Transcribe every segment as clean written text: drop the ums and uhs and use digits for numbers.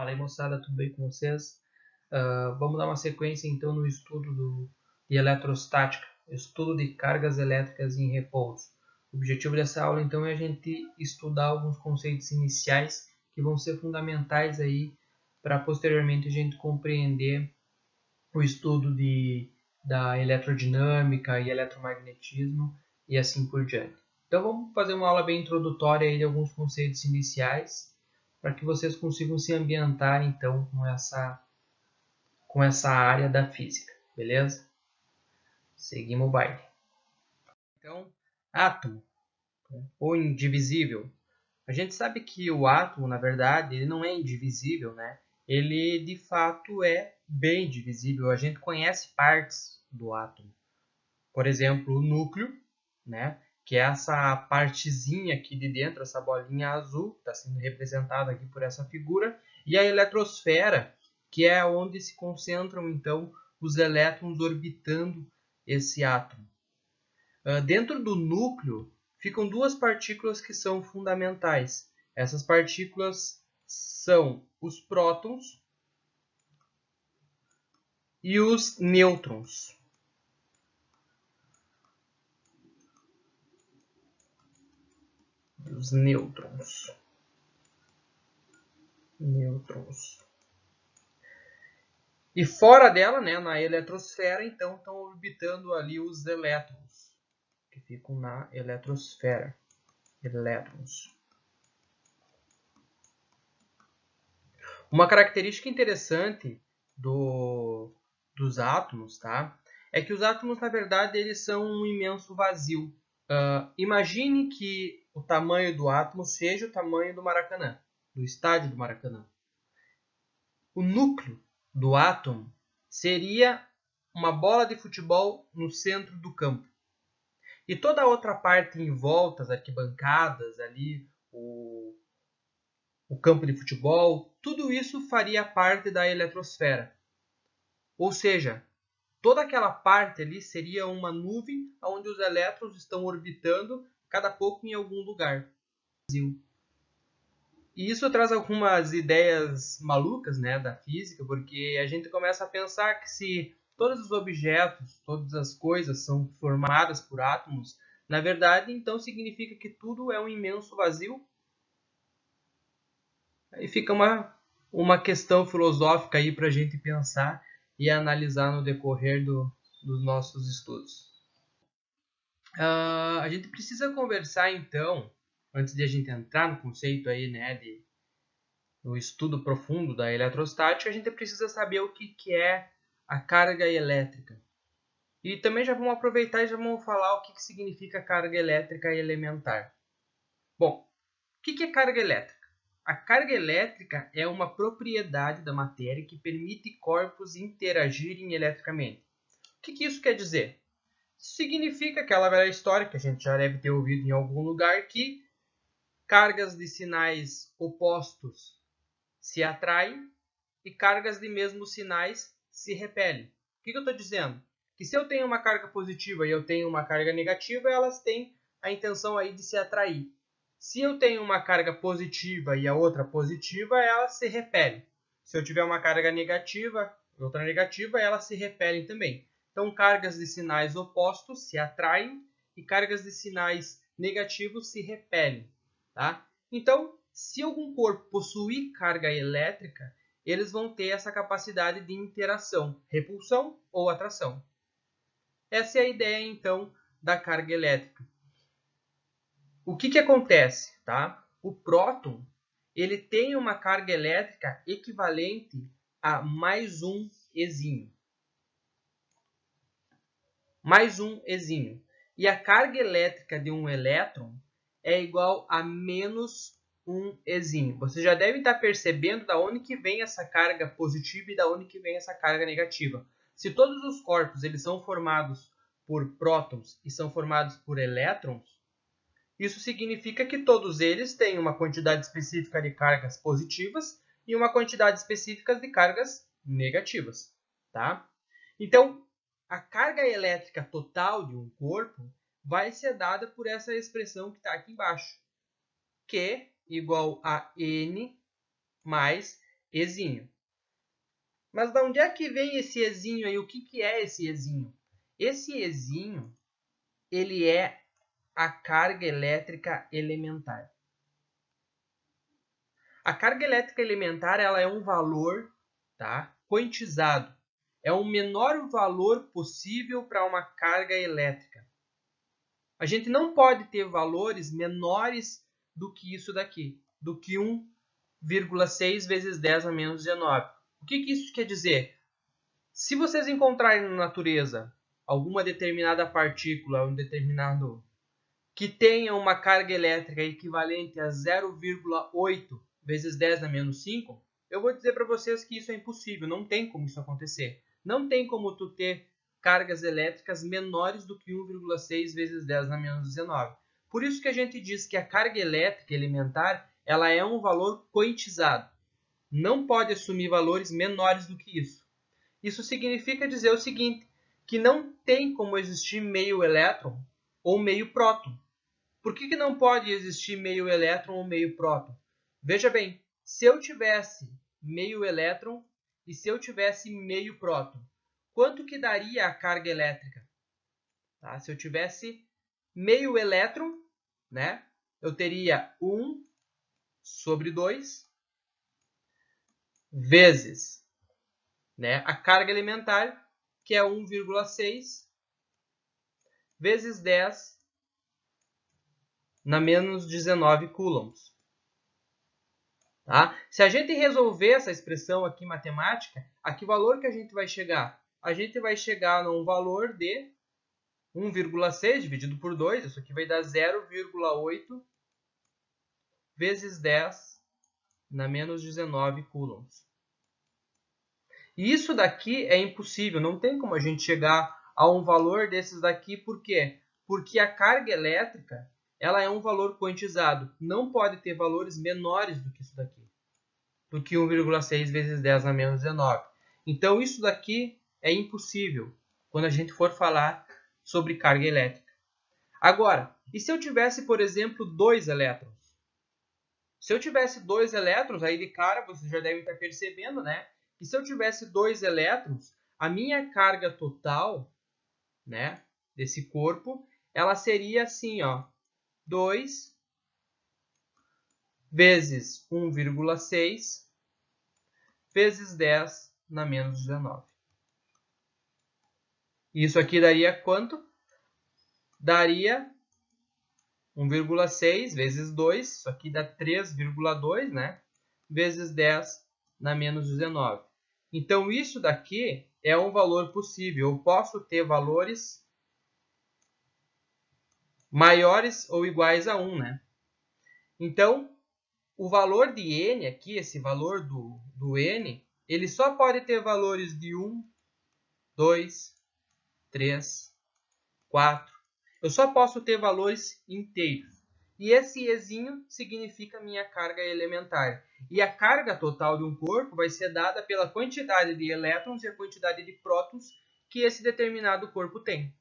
Fala aí, moçada, tudo bem com vocês? Vamos dar uma sequência então no estudo de eletrostática, estudo de cargas elétricas em repouso. O objetivo dessa aula então é a gente estudar alguns conceitos iniciais que vão ser fundamentais aí para posteriormente a gente compreender o estudo da eletrodinâmica e eletromagnetismo e assim por diante. Então vamos fazer uma aula bem introdutória aí de alguns conceitos iniciais para que vocês consigam se ambientar então com essa área da física, beleza? Seguimos o baile. Então, átomo, ou indivisível. A gente sabe que o átomo, na verdade, ele não é indivisível, né? Ele, de fato, é bem divisível. A gente conhece partes do átomo. Por exemplo, o núcleo, né? Que é essa partezinha aqui de dentro, essa bolinha azul, está sendo representada aqui por essa figura. E a eletrosfera, que é onde se concentram, então, os elétrons orbitando esse átomo. Dentro do núcleo ficam duas partículas que são fundamentais. Essas partículas são os prótons e os nêutrons. Os nêutrons. E fora dela, né, na eletrosfera, então, estão orbitando ali os elétrons, que ficam na eletrosfera. Elétrons. Uma característica interessante dos átomos, tá? É que os átomos, na verdade, eles são um imenso vazio. Imagine que o tamanho do átomo seja o tamanho do Maracanã, do estádio do Maracanã. O núcleo do átomo seria uma bola de futebol no centro do campo. E toda a outra parte em volta, as arquibancadas, ali, o campo de futebol, tudo isso faria parte da eletrosfera. Ou seja, toda aquela parte ali seria uma nuvem onde os elétrons estão orbitando, cada pouco em algum lugar. E isso traz algumas ideias malucas, né, da física, porque a gente começa a pensar que se todos os objetos, todas as coisas são formadas por átomos, na verdade, então significa que tudo é um imenso vazio. Aí fica uma questão filosófica aí para a gente pensar e analisar no decorrer dos nossos estudos. A gente precisa conversar então, antes de a gente entrar no conceito aí, né, no estudo profundo da eletrostática, a gente precisa saber o que é a carga elétrica. E também já vamos aproveitar e já vamos falar o que significa carga elétrica elementar. Bom, o que é carga elétrica? A carga elétrica é uma propriedade da matéria que permite corpos interagirem eletricamente. O que isso quer dizer? Isso significa aquela velha história que a gente já deve ter ouvido em algum lugar, que cargas de sinais opostos se atraem e cargas de mesmos sinais se repelem. O que eu estou dizendo? Que se eu tenho uma carga positiva e eu tenho uma carga negativa, elas têm a intenção aí de se atrair. Se eu tenho uma carga positiva e a outra positiva, elas se repelem. Se eu tiver uma carga negativa e outra negativa, elas se repelem também. Então, cargas de sinais opostos se atraem e cargas de sinais negativos se repelem. Tá? Então, se algum corpo possuir carga elétrica, eles vão ter essa capacidade de interação, repulsão ou atração. Essa é a ideia, então, da carga elétrica. O que acontece? Tá? O próton ele tem uma carga elétrica equivalente a mais um ezinho. Mais um ezinho. E a carga elétrica de um elétron é igual a menos um ezinho. Você já deve estar percebendo da onde que vem essa carga positiva e da onde que vem essa carga negativa. Se todos os corpos eles são formados por prótons e são formados por elétrons, isso significa que todos eles têm uma quantidade específica de cargas positivas e uma quantidade específica de cargas negativas. Tá? Então, a carga elétrica total de um corpo vai ser dada por essa expressão que está aqui embaixo. Q igual a N mais Ezinho. Mas de onde é que vem esse Ezinho aí? O que é esse Ezinho? Esse Ezinho, ele é a carga elétrica elementar. A carga elétrica elementar ela é um valor, tá, quantizado. É o menor valor possível para uma carga elétrica. A gente não pode ter valores menores do que isso daqui, do que 1,6 vezes 10 a menos 19. O que isso quer dizer? Se vocês encontrarem na natureza alguma determinada partícula, um determinado que tenha uma carga elétrica equivalente a 0,8 vezes 10 a menos 5, eu vou dizer para vocês que isso é impossível, não tem como isso acontecer. Não tem como tu ter cargas elétricas menores do que 1,6 vezes 10 a menos 19. Por isso que a gente diz que a carga elétrica elementar ela é um valor quantizado. Não pode assumir valores menores do que isso. Isso significa dizer o seguinte, que não tem como existir meio elétron ou meio próton. Por que não pode existir meio elétron ou meio próton? Veja bem, se eu tivesse meio elétron e se eu tivesse meio próton, quanto que daria a carga elétrica? Tá? Se eu tivesse meio elétron, né, eu teria 1 sobre 2 vezes, né, a carga elementar, que é 1,6 vezes 10 na menos 19 coulombs. Tá? Se a gente resolver essa expressão aqui matemática, a que valor que a gente vai chegar? A gente vai chegar num valor de 1,6 dividido por 2, isso aqui vai dar 0,8 vezes 10 na menos 19 coulombs. E isso daqui é impossível, não tem como a gente chegar a um valor desses daqui, por quê? Porque a carga elétrica ela é um valor quantizado, não pode ter valores menores do que isso daqui, do que 1,6 vezes 10 a menos 19. Então isso daqui é impossível quando a gente for falar sobre carga elétrica. Agora, e se eu tivesse, por exemplo, 2 elétrons? Se eu tivesse 2 elétrons, aí de cara vocês já devem estar percebendo, né? E se eu tivesse 2 elétrons, a minha carga total, né, desse corpo, ela seria assim, ó, 2 vezes 1,6 vezes 10 na menos 19. Isso aqui daria quanto? Daria 1,6 vezes 2, isso aqui dá 3,2, né? Vezes 10 na menos 19. Então, isso daqui é um valor possível. Eu posso ter valores maiores ou iguais a 1, né? Então, o valor de n aqui, esse valor do n, ele só pode ter valores de 1, 2, 3, 4. Eu só posso ter valores inteiros. E esse Ezinho significa minha carga elementar. E a carga total de um corpo vai ser dada pela quantidade de elétrons e a quantidade de prótons que esse determinado corpo tem.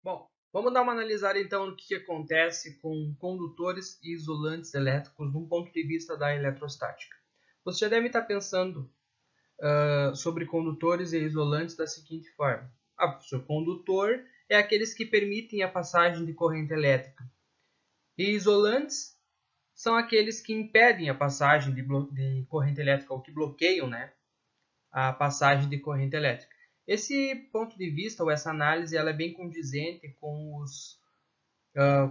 Bom, vamos dar uma analisada então no que acontece com condutores e isolantes elétricos de um ponto de vista da eletrostática. Você já deve estar pensando sobre condutores e isolantes da seguinte forma. O condutor é aqueles que permitem a passagem de corrente elétrica. E isolantes são aqueles que impedem a passagem de corrente elétrica, ou que bloqueiam, né, a passagem de corrente elétrica. Esse ponto de vista, ou essa análise, ela é bem condizente com os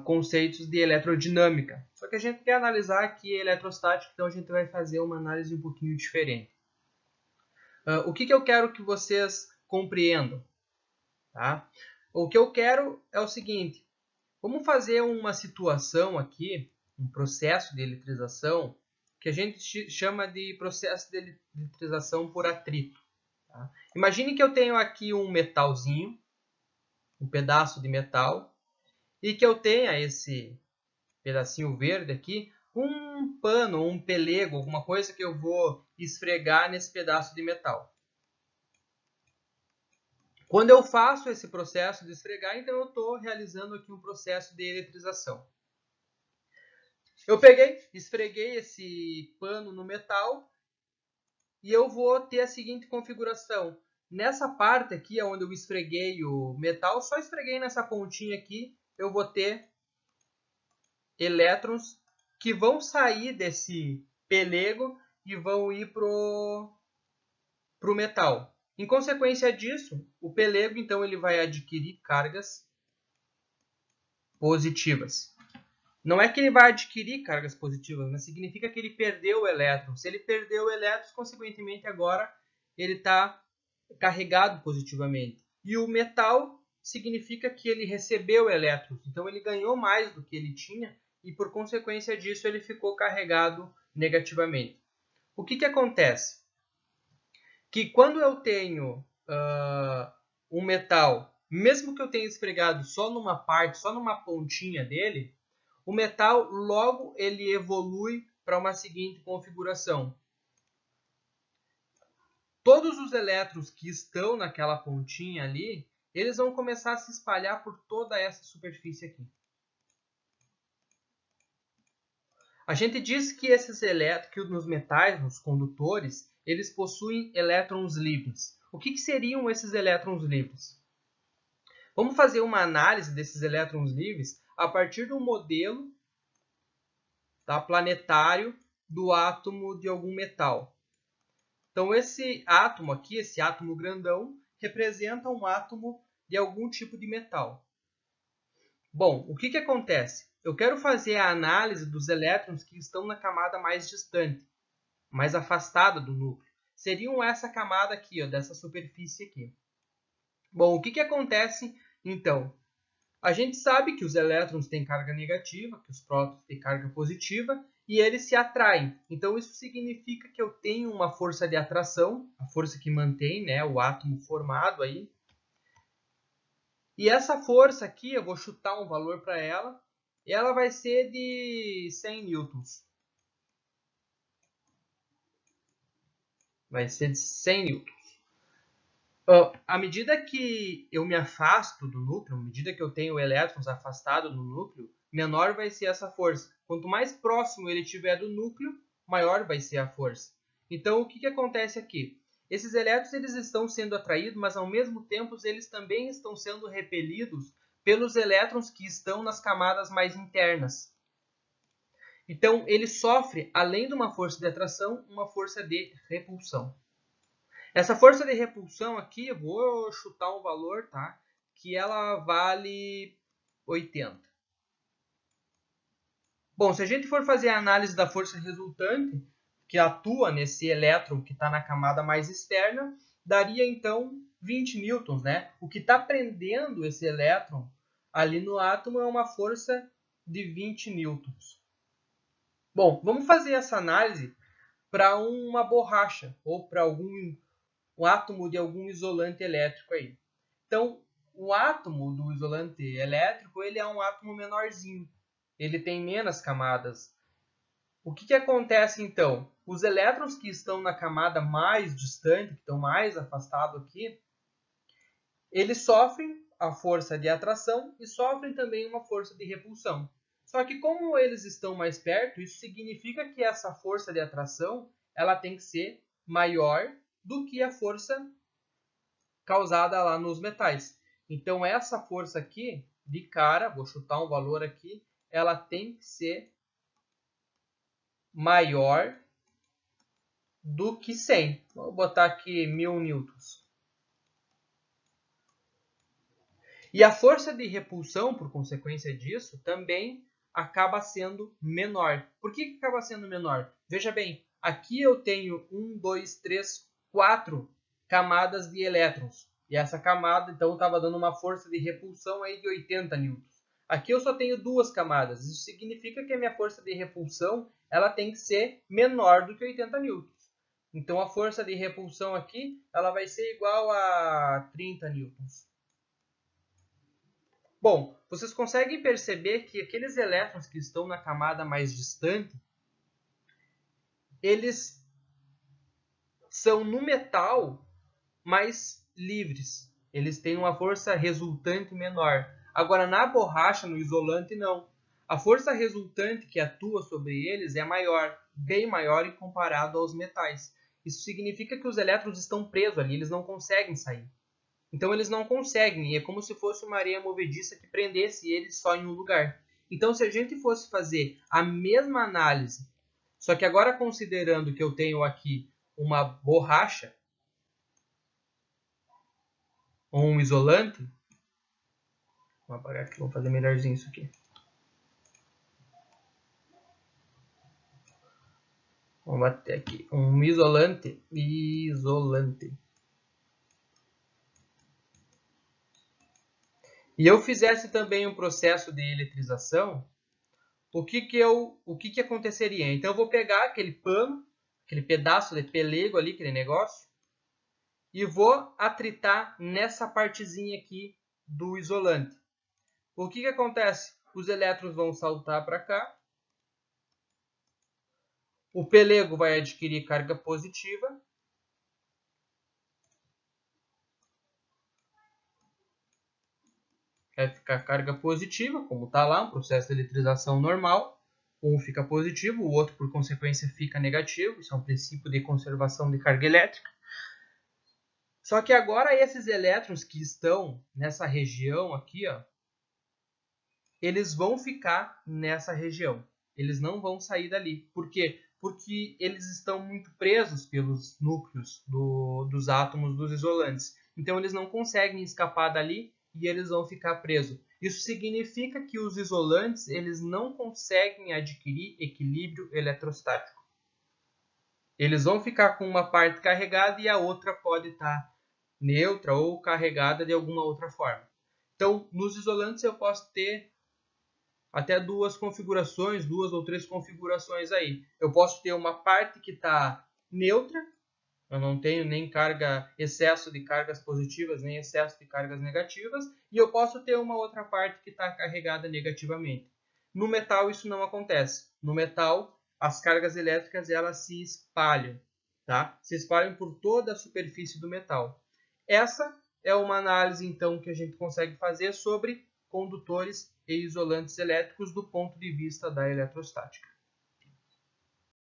conceitos de eletrodinâmica. Só que a gente quer analisar aqui a eletrostática, então a gente vai fazer uma análise um pouquinho diferente. O que eu quero que vocês compreendam? Tá? O que eu quero é o seguinte, vamos fazer uma situação aqui, um processo de eletrização, que a gente chama de processo de eletrização por atrito. Tá? Imagine que eu tenho aqui um metalzinho, um pedaço de metal, e que eu tenha esse pedacinho verde aqui, um pano, um pelego, alguma coisa que eu vou esfregar nesse pedaço de metal. Quando eu faço esse processo de esfregar, então eu estou realizando aqui um processo de eletrização. Eu peguei, esfreguei esse pano no metal e eu vou ter a seguinte configuração. Nessa parte aqui, onde eu esfreguei o metal, só esfreguei nessa pontinha aqui, eu vou ter elétrons que vão sair desse pelego e vão ir para o metal. Em consequência disso, o pelego então ele vai adquirir cargas positivas. Não é que ele vai adquirir cargas positivas, mas significa que ele perdeu o elétron. Se ele perdeu o elétron, consequentemente agora ele está carregado positivamente. E o metal significa que ele recebeu elétrons. Então ele ganhou mais do que ele tinha e por consequência disso ele ficou carregado negativamente. O que acontece? Que quando eu tenho um metal, mesmo que eu tenha esfregado só numa parte, só numa pontinha dele, o metal logo ele evolui para uma seguinte configuração. Todos os elétrons que estão naquela pontinha ali, eles vão começar a se espalhar por toda essa superfície aqui. A gente diz que esses elétrons, que nos metais, nos condutores, eles possuem elétrons livres. O que seriam esses elétrons livres? Vamos fazer uma análise desses elétrons livres a partir do modelo planetário do átomo de algum metal. Então, esse átomo aqui, esse átomo grandão, representa um átomo de algum tipo de metal. Bom, o que acontece? Eu quero fazer a análise dos elétrons que estão na camada mais distante, mais afastada do núcleo. Seriam essa camada aqui, ó, dessa superfície aqui. Bom, o que acontece então? A gente sabe que os elétrons têm carga negativa, que os prótons têm carga positiva, e eles se atraem. Então, isso significa que eu tenho uma força de atração, a força que mantém, né, o átomo formado aí. E essa força aqui, eu vou chutar um valor para ela, e ela vai ser de 100 newtons. Vai ser de 100 newtons. À medida que eu me afasto do núcleo, à medida que eu tenho elétrons afastados do núcleo, menor vai ser essa força. Quanto mais próximo ele estiver do núcleo, maior vai ser a força. Então, o que acontece aqui? Esses elétrons eles estão sendo atraídos, mas ao mesmo tempo eles também estão sendo repelidos pelos elétrons que estão nas camadas mais internas. Então, ele sofre, além de uma força de atração, uma força de repulsão. Essa força de repulsão aqui, eu vou chutar um valor, tá? Que ela vale 80. Bom, se a gente for fazer a análise da força resultante, que atua nesse elétron que está na camada mais externa, daria então 20 newtons, né? O que está prendendo esse elétron ali no átomo é uma força de 20 newtons. Bom, vamos fazer essa análise para uma borracha ou para um átomo de algum isolante elétrico aí. Então, o átomo do isolante elétrico ele é um átomo menorzinho. Ele tem menos camadas. O que acontece então? Os elétrons que estão na camada mais distante, que estão mais afastados aqui, eles sofrem a força de atração e sofrem também uma força de repulsão. Só que como eles estão mais perto, isso significa que essa força de atração ela tem que ser maior do que a força causada lá nos metais. Então, essa força aqui, de cara, vou chutar um valor aqui, ela tem que ser maior do que 100. Vou botar aqui 1000 newtons. E a força de repulsão, por consequência disso, também acaba sendo menor. Por que acaba sendo menor? Veja bem, aqui eu tenho 1, 2, 3, 4 camadas de elétrons. E essa camada, então, estava dando uma força de repulsão aí de 80 newtons. Aqui eu só tenho duas camadas. Isso significa que a minha força de repulsão ela tem que ser menor do que 80 newtons. Então, a força de repulsão aqui ela vai ser igual a 30 newtons. Bom, vocês conseguem perceber que aqueles elétrons que estão na camada mais distante, eles são no metal mais livres. Eles têm uma força resultante menor. Agora, na borracha, no isolante, não. A força resultante que atua sobre eles é maior, bem maior em comparado aos metais. Isso significa que os elétrons estão presos ali, eles não conseguem sair. Então eles não conseguem, é como se fosse uma areia movediça que prendesse eles só em um lugar. Então se a gente fosse fazer a mesma análise, só que agora considerando que eu tenho aqui uma borracha, ou um isolante, vamos apagar aqui, vamos fazer melhorzinho isso aqui. Vamos bater aqui, um isolante. E eu fizesse também um processo de eletrização, o que aconteceria? Então eu vou pegar aquele pano, aquele pedaço de pelego ali, aquele negócio, e vou atritar nessa partezinha aqui do isolante. O que acontece? Os elétrons vão saltar para cá, o pelego vai adquirir carga positiva, vai ficar carga positiva, como está lá, um processo de eletrização normal. Um fica positivo, o outro, por consequência, fica negativo. Isso é um princípio de conservação de carga elétrica. Só que agora esses elétrons que estão nessa região aqui, ó, eles vão ficar nessa região. Eles não vão sair dali. Por quê? Porque eles estão muito presos pelos núcleos dos átomos dos isolantes. Então eles não conseguem escapar dali e eles vão ficar presos. Isso significa que os isolantes eles não conseguem adquirir equilíbrio eletrostático. Eles vão ficar com uma parte carregada e a outra pode estar neutra ou carregada de alguma outra forma. Então, nos isolantes eu posso ter até duas configurações, 2 ou 3 configurações aí. Eu posso ter uma parte que está neutra, eu não tenho nem excesso de cargas positivas, nem excesso de cargas negativas, e eu posso ter uma outra parte que está carregada negativamente. No metal isso não acontece. No metal, as cargas elétricas elas se espalham, tá? Se espalham por toda a superfície do metal. Essa é uma análise, então, que a gente consegue fazer sobre condutores e isolantes elétricos do ponto de vista da eletrostática.